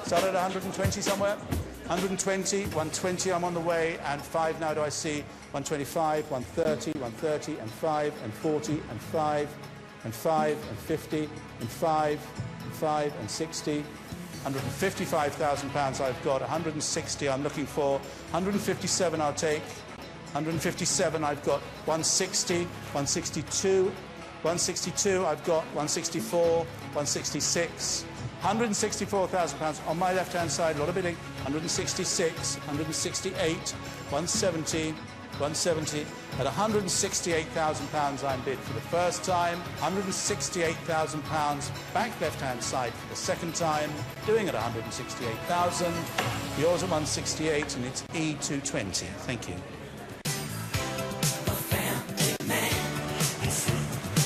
Start at 120 somewhere. 120, 120, I'm on the way, and 5 now do I see. 125, 130, 130, and 5, and 40, and 5, and 5, and 50, and 5, and 5, and 60. £155,000 I've got. 160 I'm looking for. 157 I'll take. 157 I've got. 160, 162, 162 I've got. 164, 166. £164,000 on my left-hand side, a lot of bidding. 166, 168, 170, 170. At £168,000 I'm bid for the first time. £168,000 back left-hand side for the second time, doing it 168,000. Yours at 168, and it's E220. Thank you.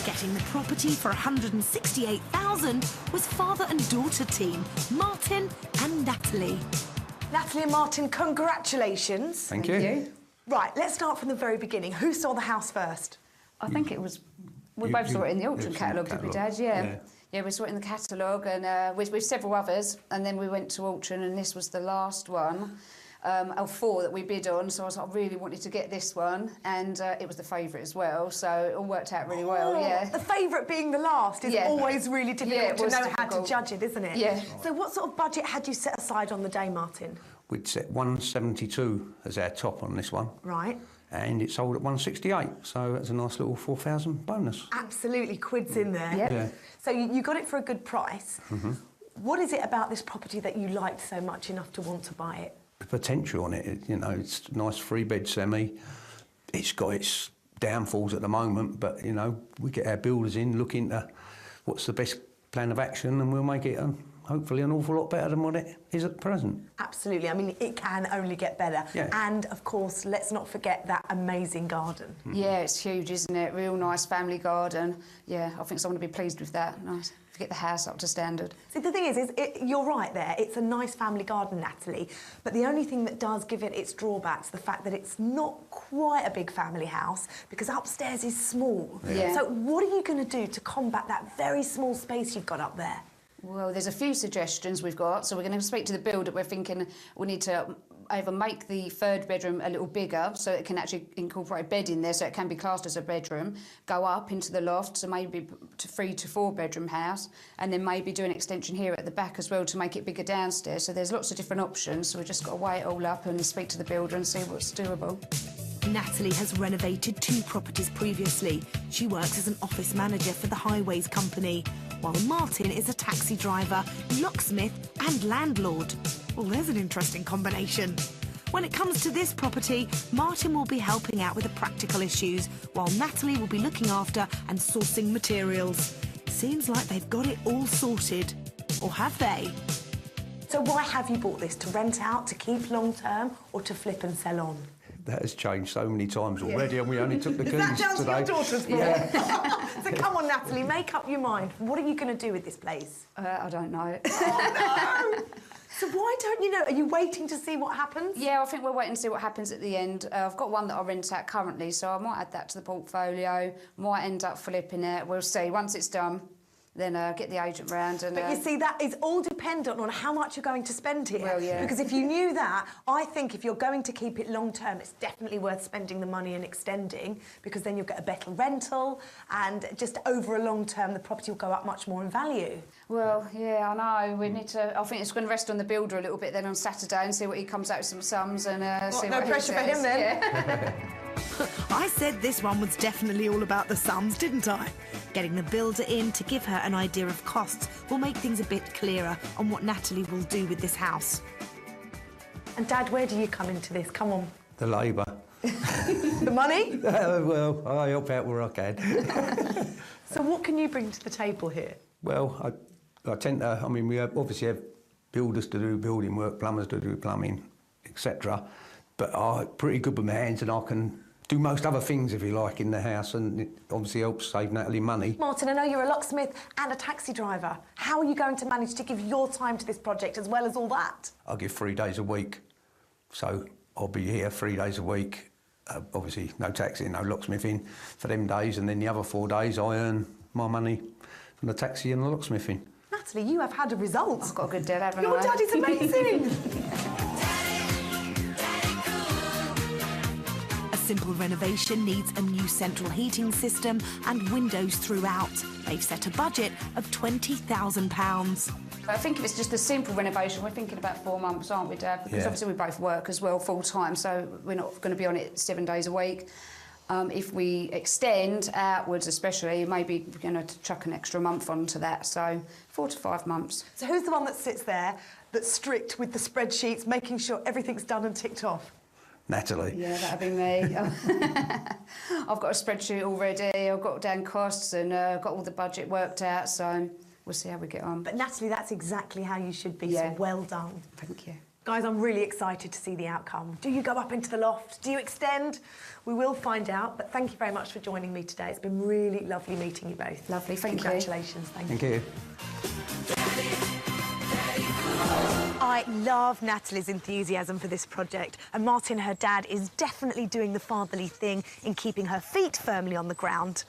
Getting the property for £168,000 was father and daughter team, Martin and Natalie. Natalie and Martin, congratulations. Thank you. Right, let's start from the very beginning. Who saw the house first? I think it was... We both saw it in the auction catalogue, did we, Dad? Yeah. Yeah, we saw it in the catalogue and with several others, and then we went to auction, and this was the last one of 4 that we bid on, so I really wanted to get this one, and it was the favourite as well, so it all worked out really well, yeah. The favourite being the last is always really difficult to know how to judge it, isn't it? Yeah. So what sort of budget had you set aside on the day, Martin? We'd set 172 as our top on this one. Right. And it sold at 168, so that's a nice little 4,000 bonus. Absolutely, quids in there. Yep. Yeah. So you got it for a good price. What is it about this property that you liked so much enough to want to buy it? The potential on it, you know, it's a nice 3-bed semi. It's got its downfalls at the moment, but, you know, we get our builders in, look into what's the best plan of action, and we'll make it hopefully an awful lot better than what it is at present. Absolutely. I mean, it can only get better. Yeah. And, of course, let's not forget that amazing garden. Yeah, it's huge, isn't it? Real nice family garden. Yeah, I think someone would be pleased with that. Nice. To get the house up to standard. See, the thing is you're right there. It's a nice family garden, Natalie, but the only thing that does give it its drawbacks, the fact that it's not quite a big family house, because upstairs is small. Yeah. So what are you going to do to combat that very small space you've got up there? Well, there's a few suggestions we've got. So we're going to speak to the builder. We're thinking we need to either make the 3rd bedroom a little bigger so it can actually incorporate a bed in there so it can be classed as a bedroom, go up into the loft, so maybe to 3 to 4 bedroom house, and then maybe do an extension here at the back as well to make it bigger downstairs. So there's lots of different options, so we've just got to weigh it all up and speak to the builder and see what's doable. Natalie has renovated 2 properties previously. She works as an office manager for the Highways Company, while Martin is a taxi driver, locksmith and landlord. Well, there's an interesting combination. When it comes to this property, Martin will be helping out with the practical issues, while Natalie will be looking after and sourcing materials. Seems like they've got it all sorted. Or have they? So why have you bought this? To rent out, to keep long term, or to flip and sell on? That has changed so many times already, and we only took the keys today. Is that down to your daughter's fault? Yeah. So come on, Natalie, make up your mind. What are you going to do with this place? I don't know. Oh, no! So why don't you know? Are you waiting to see what happens? Yeah, I think we're waiting to see what happens at the end. I've got one that I rent out currently, so I might add that to the portfolio. Might end up flipping it. We'll see. Once it's done, then get the agent round and... But you see, that is all dependent on how much you're going to spend here. Well, yeah. Because if you knew that, I think if you're going to keep it long term, it's definitely worth spending the money and extending, because then you'll get a better rental, and just over a long term, the property will go up much more in value. Well, yeah, I know. We need to... I think it's going to rest on the builder a little bit then on Saturday and see what he comes out with some sums and see no what pressure he for says. him then. Yeah. I said this one was definitely all about the sums, didn't I? Getting the builder in to give her an idea of costs will make things a bit clearer on what Natalie will do with this house. And Dad, where do you come into this? Come on. The labour. The money? Well, I help out where I can. So what can you bring to the table here? Well, I tend to... I mean, we obviously have builders to do building work, plumbers to do plumbing, etc. But I'm pretty good with my hands, and I can do most other things, if you like, in the house, and it obviously helps save Natalie money. Martin, I know you're a locksmith and a taxi driver. How are you going to manage to give your time to this project as well as all that? I give 3 days a week, so I'll be here 3 days a week. Obviously, no taxi, no locksmithing for them days, and then the other 4 days I earn my money from the taxi and the locksmithing. Natalie, you have had a result. I've got a good dad, haven't Your I? dad is amazing. A simple renovation needs a new central heating system and windows throughout. They've set a budget of £20,000. I think if it's just a simple renovation, we're thinking about 4 months, aren't we, Dad? Because Yeah. obviously we both work as well full time, so we're not going to be on it 7 days a week. If we extend outwards, especially, maybe we're going to chuck an extra month onto that. So 4 to 5 months. So who's the one that sits there that's strict with the spreadsheets, making sure everything's done and ticked off? Natalie. Yeah, that'd be me. I've got a spreadsheet already. I've got down costs and got all the budget worked out. So we'll see how we get on. But Natalie, that's exactly how you should be, Yeah. so well done. Thank you. Guys, I'm really excited to see the outcome. Do you go up into the loft? Do you extend? We will find out, but thank you very much for joining me today. It's been really lovely meeting you both. Lovely, thank you. Congratulations, thank you. Thank you. I love Natalie's enthusiasm for this project, and Martin, her dad, is definitely doing the fatherly thing in keeping her feet firmly on the ground.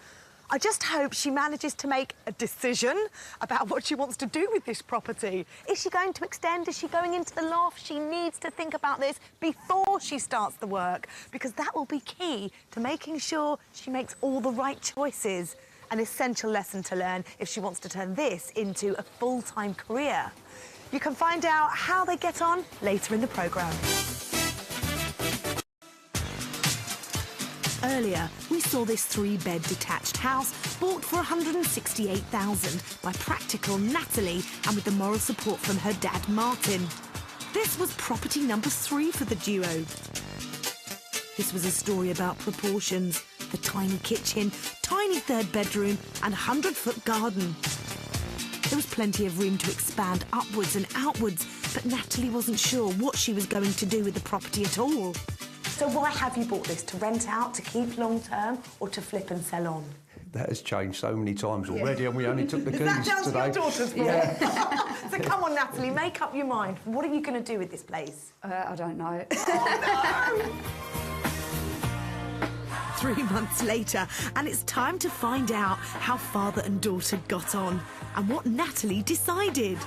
I just hope she manages to make a decision about what she wants to do with this property. Is she going to extend? Is she going into the loft? She needs to think about this before she starts the work, because that will be key to making sure she makes all the right choices. An essential lesson to learn if she wants to turn this into a full-time career. You can find out how they get on later in the programme. Earlier, we saw this 3-bed detached house bought for £168,000 by practical Natalie and with the moral support from her dad, Martin. This was property number 3 for the duo. This was a story about proportions, the tiny kitchen, tiny 3rd bedroom and 100-foot garden. There was plenty of room to expand upwards and outwards, but Natalie wasn't sure what she was going to do with the property at all. So why have you bought this? To rent out, to keep long term, or to flip and sell on? That has changed so many times already, and we only took the keys Is that down today. to your daughter's fault? Yeah. So come on, Natalie, make up your mind. What are you going to do with this place? I don't know. 3 months later, and it's time to find out how father and daughter got on and what Natalie decided.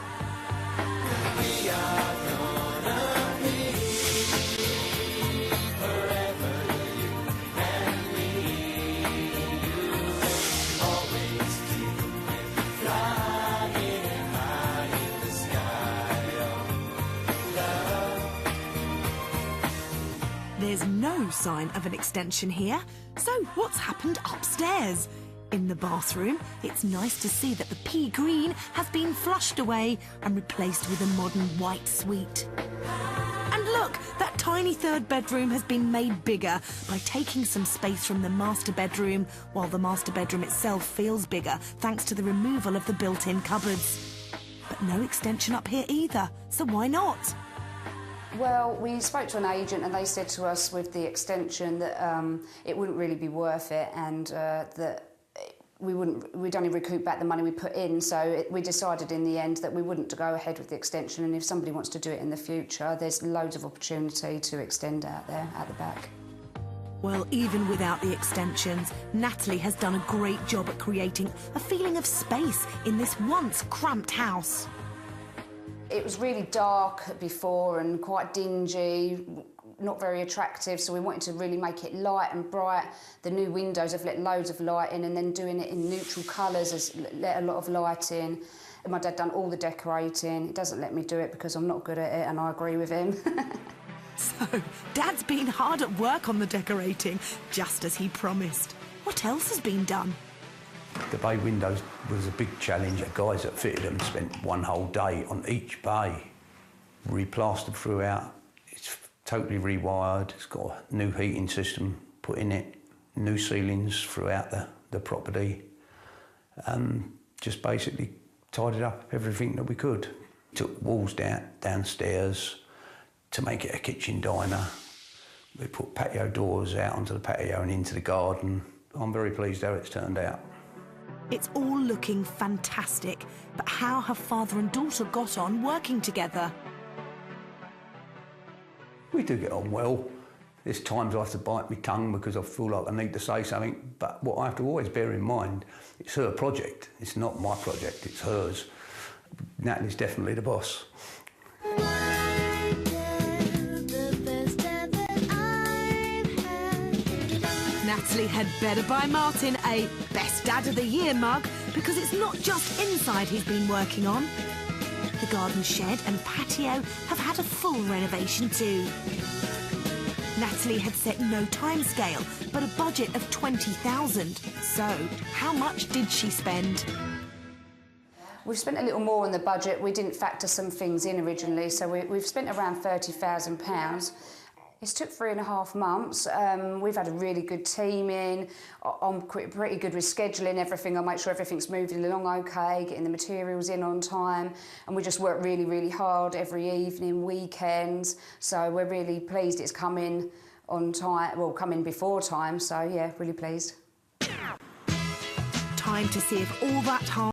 There's no sign of an extension here, so what's happened upstairs? In the bathroom, it's nice to see that the pea green has been flushed away and replaced with a modern white suite. And look, that tiny 3rd bedroom has been made bigger by taking some space from the master bedroom, while the master bedroom itself feels bigger thanks to the removal of the built-in cupboards. But no extension up here either, so why not? Well, we spoke to an agent and they said to us with the extension that it wouldn't really be worth it, and that we'd only recoup back the money we put in, so we decided in the end that we wouldn't go ahead with the extension, and if somebody wants to do it in the future, there's loads of opportunity to extend out there at the back. Well, even without the extensions, Natalie has done a great job at creating a feeling of space in this once cramped house. It was really dark before and quite dingy, not very attractive, so we wanted to really make it light and bright. The new windows have let loads of light in, and then doing it in neutral colours has let a lot of light in. And my dad done all the decorating. He doesn't let me do it because I'm not good at it, and I agree with him. So, Dad's been hard at work on the decorating, just as he promised. What else has been done? The bay windows was a big challenge. The guys that fitted them spent one whole day on each bay, replastered throughout. It's totally rewired. It's got a new heating system put in it, new ceilings throughout the property. Just basically tidied up everything that we could. Took walls downstairs to make it a kitchen diner. We put patio doors out onto the patio and into the garden. I'm very pleased how it's turned out. It's all looking fantastic, but how have father and daughter got on working together? We do get on well. There's times I have to bite my tongue because I feel like I need to say something, but what I have to always bear in mind, it's her project. It's not my project, it's hers. Natalie's definitely the boss. Natalie had better buy Martin a Best Dad of the Year mug, because it's not just inside he's been working on. The garden shed and patio have had a full renovation too. Natalie had set no timescale, but a budget of 20,000. So, how much did she spend? We've spent a little more on the budget. We didn't factor some things in originally, so we've spent around £30,000. It's took 3.5 months. We've had a really good team in. I'm pretty good with scheduling everything. I make sure everything's moving along okay, getting the materials in on time. And we just work really, really hard every evening, weekends. So we're really pleased it's come in on time, well, come in before time. So yeah, really pleased. Time to see if all that hard